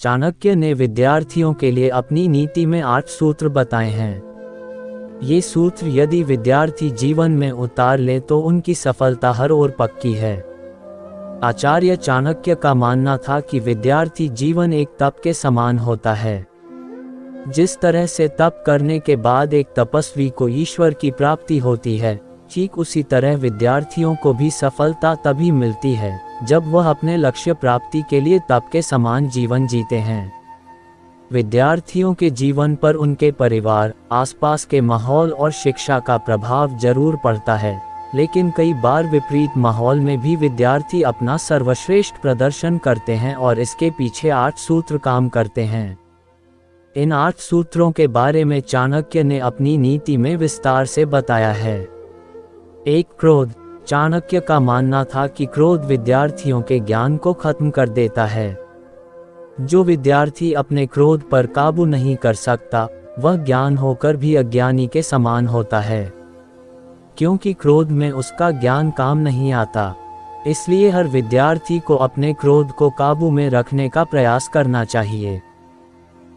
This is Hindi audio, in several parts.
चाणक्य ने विद्यार्थियों के लिए अपनी नीति में 8 सूत्र बताए हैं। ये सूत्र यदि विद्यार्थी जीवन में उतार ले तो उनकी सफलता हर ओर पक्की है। आचार्य चाणक्य का मानना था कि विद्यार्थी जीवन एक तप के समान होता है। जिस तरह से तप करने के बाद एक तपस्वी को ईश्वर की प्राप्ति होती है, ठीक उसी तरह विद्यार्थियों को भी सफलता तभी मिलती है जब वह अपने लक्ष्य प्राप्ति के लिए तप के समान जीवन जीते हैं। विद्यार्थियों के जीवन पर उनके परिवार, आसपास के माहौल और शिक्षा का प्रभाव जरूर पड़ता है, लेकिन कई बार विपरीत माहौल में भी विद्यार्थी अपना सर्वश्रेष्ठ प्रदर्शन करते हैं और इसके पीछे 8 सूत्र काम करते हैं। इन 8 सूत्रों के बारे में चाणक्य ने अपनी नीति में विस्तार से बताया है। 1. क्रोध। चाणक्य का मानना था कि क्रोध विद्यार्थियों के ज्ञान को खत्म कर देता है। जो विद्यार्थी अपने क्रोध पर काबू नहीं कर सकता, वह ज्ञान होकर भी अज्ञानी के समान होता है, क्योंकि क्रोध में उसका ज्ञान काम नहीं आता। इसलिए हर विद्यार्थी को अपने क्रोध को काबू में रखने का प्रयास करना चाहिए।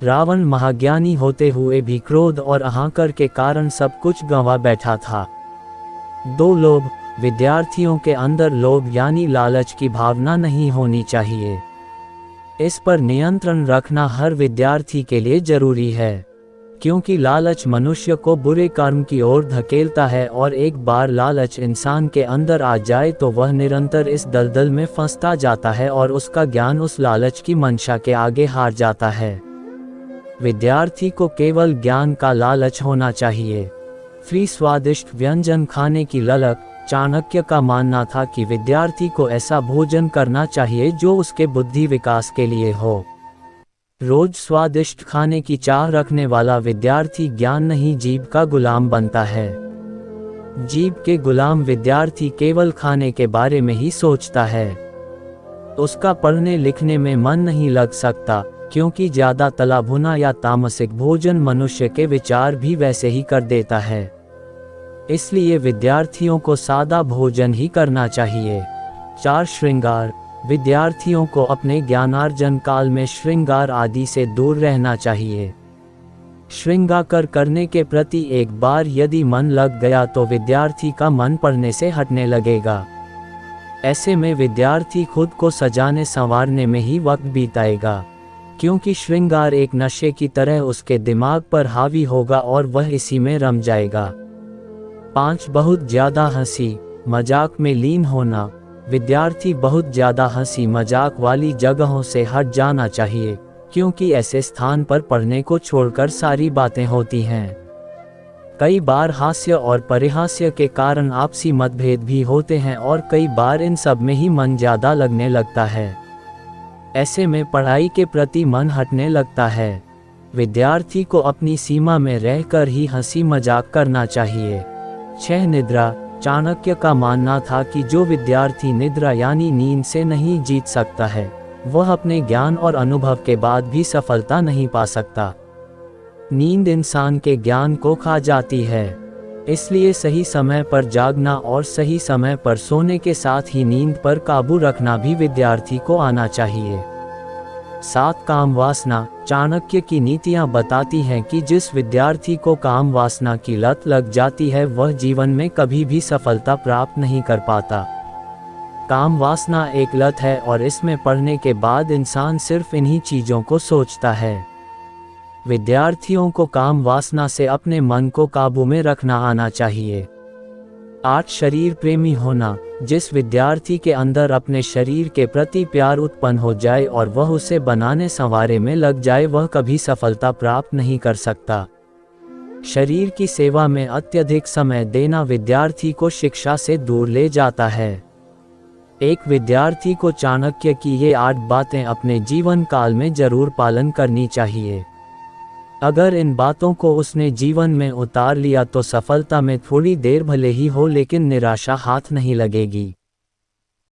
रावण महाज्ञानी होते हुए भी क्रोध और अहंकार के कारण सब कुछ गंवा बैठा था। 2. लोभ। विद्यार्थियों के अंदर लोभ यानी लालच की भावना नहीं होनी चाहिए। इस पर नियंत्रण रखना हर विद्यार्थी के लिए जरूरी है, क्योंकि लालच मनुष्य को बुरे कर्म की ओर धकेलता है और एक बार लालच इंसान के अंदर आ जाए तो वह निरंतर इस दलदल में फंसता जाता है और उसका ज्ञान उस लालच की मंशा के आगे हार जाता है। विद्यार्थी को केवल ज्ञान का लालच होना चाहिए। फ्री स्वादिष्ट व्यंजन खाने की ललक। चाणक्य का मानना था कि विद्यार्थी को ऐसा भोजन करना चाहिए जो उसके बुद्धि विकास के लिए हो। रोज स्वादिष्ट खाने की चाह रखने वाला विद्यार्थी ज्ञान नहीं जीभ का गुलाम बनता है। जीभ के गुलाम विद्यार्थी केवल खाने के बारे में ही सोचता है। उसका पढ़ने लिखने में मन नहीं लग सकता, क्योंकि ज्यादा तला भुना या तामसिक भोजन मनुष्य के विचार भी वैसे ही कर देता है। इसलिए विद्यार्थियों को सादा भोजन ही करना चाहिए। 4. श्रृंगार। विद्यार्थियों को अपने ज्ञानार्जन काल में श्रृंगार आदि से दूर रहना चाहिए। श्रृंगार करने के प्रति एक बार यदि मन लग गया तो विद्यार्थी का मन पढ़ने से हटने लगेगा। ऐसे में विद्यार्थी खुद को सजाने संवारने में ही वक्त बिताएगा, क्योंकि श्रृंगार एक नशे की तरह उसके दिमाग पर हावी होगा और वह इसी में रम जाएगा। 5. बहुत ज्यादा हंसी मजाक में लीन होना। विद्यार्थी बहुत ज्यादा हंसी मजाक वाली जगहों से हट जाना चाहिए, क्योंकि ऐसे स्थान पर पढ़ने को छोड़कर सारी बातें होती हैं। कई बार हास्य और परिहास्य के कारण आपसी मतभेद भी होते हैं और कई बार इन सब में ही मन ज्यादा लगने लगता है। ऐसे में पढ़ाई के प्रति मन हटने लगता है। विद्यार्थी को अपनी सीमा में रहकर ही हंसी मजाक करना चाहिए। 6. निद्रा। चाणक्य का मानना था कि जो विद्यार्थी निद्रा यानी नींद से नहीं जीत सकता है, वह अपने ज्ञान और अनुभव के बाद भी सफलता नहीं पा सकता। नींद इंसान के ज्ञान को खा जाती है, इसलिए सही समय पर जागना और सही समय पर सोने के साथ ही नींद पर काबू रखना भी विद्यार्थी को आना चाहिए। 7. काम वासना। चाणक्य की नीतियां बताती हैं कि जिस विद्यार्थी को काम वासना की लत लग जाती है वह जीवन में कभी भी सफलता प्राप्त नहीं कर पाता। काम वासना एक लत है और इसमें पड़ने के बाद इंसान सिर्फ इन्हीं चीजों को सोचता है। विद्यार्थियों को काम वासना से अपने मन को काबू में रखना आना चाहिए। 8. शरीर प्रेमी होना। जिस विद्यार्थी के अंदर अपने शरीर के प्रति प्यार उत्पन्न हो जाए और वह उसे बनाने संवारे में लग जाए, वह कभी सफलता प्राप्त नहीं कर सकता। शरीर की सेवा में अत्यधिक समय देना विद्यार्थी को शिक्षा से दूर ले जाता है। एक विद्यार्थी को चाणक्य की ये 8 बातें अपने जीवन काल में जरूर पालन करनी चाहिए। अगर इन बातों को उसने जीवन में उतार लिया तो सफलता में थोड़ी देर भले ही हो, लेकिन निराशा हाथ नहीं लगेगी।